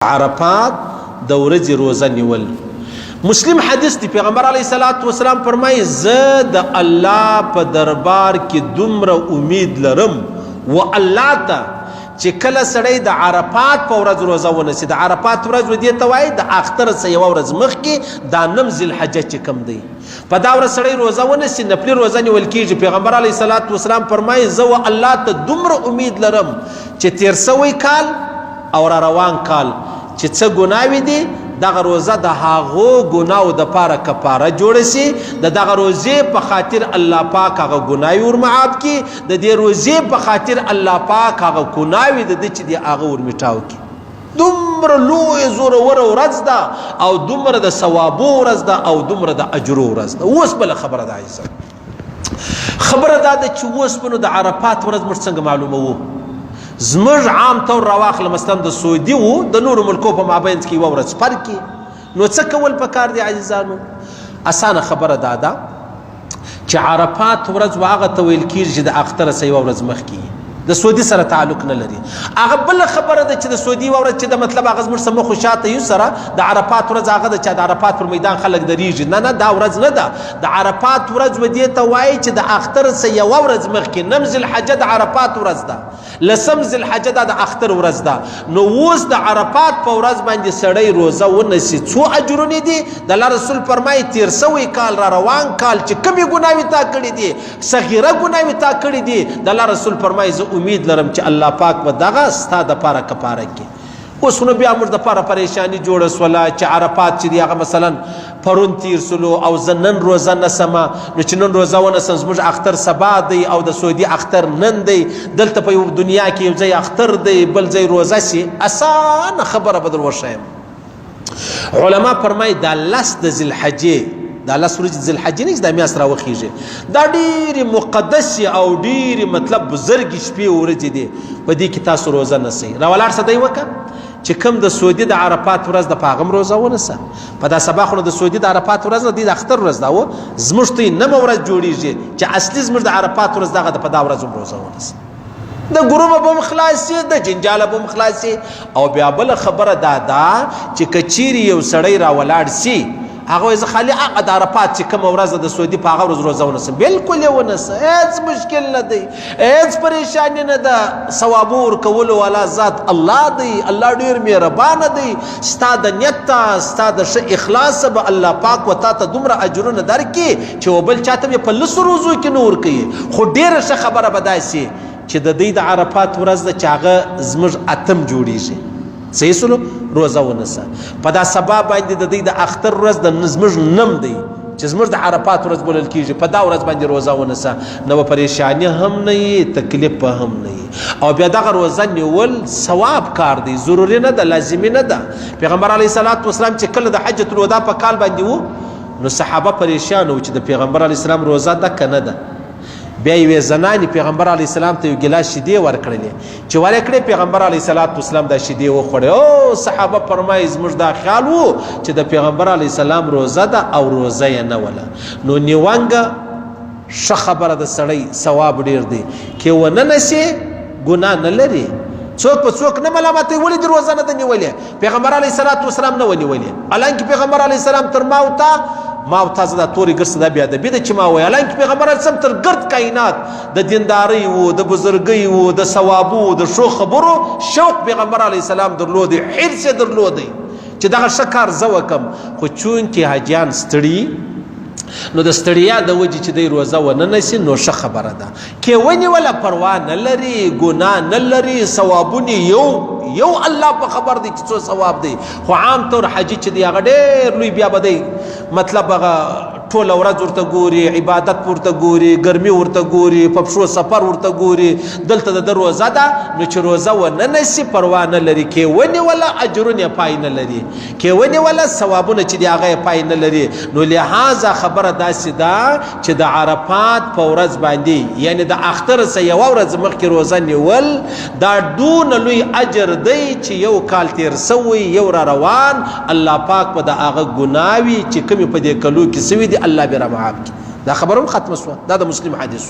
عرفات د ورځې روزه نیول. مسلم حدیث دی پیغمبر علیه الصلاۃ والسلام فرمایي زه د الله په دربار کې دومره امید لرم و الله ته چې کله سړی د عرفات په ورځ روزه ونیسي. د عرفات ورځ ودې ته وایي د اختر څخه یوه ورځ مخکې دا نم ذوالحجه چې کوم دی په دا ورځ سړی روزه ونیسي نفلي روزه نیول کېږي. پیغمبر علیه الصلاۃ والسلام فرمایي زه و الله ته دومره امید لرم چې تیر سوی کال او را روان کال چې څه ګناوې دي دغه روزه د هغو ګناو د پاره کفاره جوړه سي. د دغه روزې په خاطر الله پاک هغه ګناوې ورمعاف کړي. د دې روزې په خاطر الله پاک هغه ګناوې د دې چې دی هغه ورمټاو کړي. دومره لوی زوروره ورځ ده او دومره د ثوابو ورځ ده او دومره د اجرو ورځ ده. اوس بله خبره ده عزیزان، خبره دا ده چې اوس به نو د عرفات ورځ موږ څنګه معلوموو؟ زموږ عام طور راواخله مثلا د سعودي و د نورو ملکو په مابین کې یوه ورځ فرق کې، نو څه کول پکار دی عزیزانو؟ اسانه خبره دا ده چې عرفات ورځ هغه ته ویل کېږي چې د اختر څخه یوه ورځ مخکې د سعودي سره تعلق نه لري. هغه بله خبره ده چې د سعودي یوه ورځ چې د مطلب هغه زموږ څه مخ و شاته یو سره د عرفات ورځ هغه ده چې د عرفات پر میدان خلک درېږي. نه نه دا ورځ نه ده. د عرفات ورځ و دې ته وایي چې د اختر څخه یوه ورځ مخکې نم ذوالحجه د عرفات ورځ ده، لسم ذوالحجه دا د اختر ورځ ده. نو اوس د عرفات په ورځ باندې سړی روزه ونیسي څو اجرونه دي؟ د الله رسول فرمایي تیر سوی کال را روان کال چې کومې ګناوې تا کړي دي صغیره ګناوې تا کړي دي د الله رسول فرمایي زه امید لرم چې الله پاک به دغه ستا دپاره کفاره کړي. اوس نو بیا موږ دپاره پریشاني جوړه سوله چې عرفات چې دی هغه مثلا پرون تیر سلو او زه نن روزه نسمه، نو چې نن روزه ونسم زموږ اختر سبا دی او د سعودي اختر نن دی، دلته په یو دنیا کې یو ځای اختر دی بل ځای روزه سي. اسانه خبره به در وښیم. علما فرمایي دا لس د ذوالحجې دا لس ورځې ذوالحجې نه چې دا میاشت راوخیږي دا ډېرې مقدسې او ډېرې مطلب بزرګې شپې ورځې دي. په دې کې تاسو روزه نسئ. راولاړ څه دی وکړه چې کوم د سعودي د عرفات ورځ د په هغه هم روزه ونیسه. په دا سبا خو نو د سعودي د عرفات ورځ نه دی د اختر ورځ ده و زموږ ته یې نمه ورځ جوړېږي چې اصلي زموږ د عرفات ورځ دغه د په دا ورځ هم روزه ونیسه. د ګرومه به هم خلاصې د جنجاله به هم خلاصې. او بیا بله خبره دا ده چې که چیرې یو سړی راولاړ سي هغه وایي زه خالي هغه د عرفات چې کومه ورځ د سعودي په هغه ورځ روزه ونیسم. بلکل یې ونیسه، هېڅ مشکل نه دی، هېڅ پریشاني نه ده. ثوابو ورکولو والا ذات الله دی، الله ډېر مهربانه دی. ستا د نیت ته ستا د ښه اخلاص به الله پاک و تا ته دومره اجرونه درکړي چې و بل چاته یې په لسو روزو کې نه ورکوي. خو ډېره ښه خبره به داسې چې د دوی د عرفات ورځ ده چې هغه زموږ اتم جوړېږي. صحیح سلو روزه ونیسه. په دا سبا باندې د دوی د اختر ورځ د زموږ نم دی چې زموږ د عرفات ورځ بلل کېږي. په دا ورځ باندې روزه ونیسه. نه به پریشاني هم نه وي، تکلیف به هم نه وي. او بیا دغه روزه نیول ثواب کار دی، ضروري نه ده، لازمي نه ده. پیغمبر علیه الصلاۃ والسلام چې کله د حجة الوداع په کال باندې و نو صحابه پریشان وو چې د پیغمبر علیه السلام روزه ده که نه ده. بیا یوې زنانې پیغمبر علیه السلام ته یو ګیلاس شیدې ورکړلې چې ورکړې پیغمبر علیه الصلاۃ والسلام دا شیدې وخوړې. او صحابه فرمایي زموږ دا خیال و چې د پیغمبر علیه السلام روزه ده او روزه یې نه وله. نو نیوانګه ښه خبره د سړی ثواب ډېر دی. کې ونه نسي ګناه نه لري. څوک په څوک نه ملامتوي ولې د روزه نه ده نیولې. پیغمبر علیه الصلاۃ والسلام نه ونیولې حالانکې پیغمبر علیه السلام تر ما او تاسو دا تورې ګرځه دا بیا ادبي ده چې ما وایي حالانکې پیغمبر علیه السلام تر ګرد کائنات د دیندارۍ و د بزرګۍ و د ثوابو د ښو خبرو شوق پیغمبر علیه السلام درلودی، حرص یې درلودی چې دغه ښه کار زه وکړم. خو چونکې حاجیان ستړي نو د ستړیا د وجې چې دی روزه ونه نیسي نو ښه خبره ده. کې ونیوله پروا نه لري، ګناه نه لري، ثوابونه یو الله په خبر دی چې څو ثواب دی. خو عام طور حجي چې دی هغه ډېر لوی بیا به دی مطلب هغه ټوله ورځ ورته ګوري، عبادت ورته ګوري، ګرمي ورته ګوري، په پښو سفر ورته ګوري. دلته د روزه ده نو چې روزه ونه نیسي پروا نه لري. کې ونیوله اجرونه پای نه لري، کې ونیوله ثوابونه چې دی هغه پای نه لري. نو لهذا خبره داسې ده چې د عرفات په ورځ باندې یعنی د اختر څخه یوه ورځ مخکې روزه نیول دا دونه لوی اجر دی چې یو کال تیر سوی یو را روان الله پاک به د هغه ګناوي چې کومې په دې کلو کې سوي دي الله به را معاف کړي. دا خبره ختمه شوه. دا د مسلم حدیث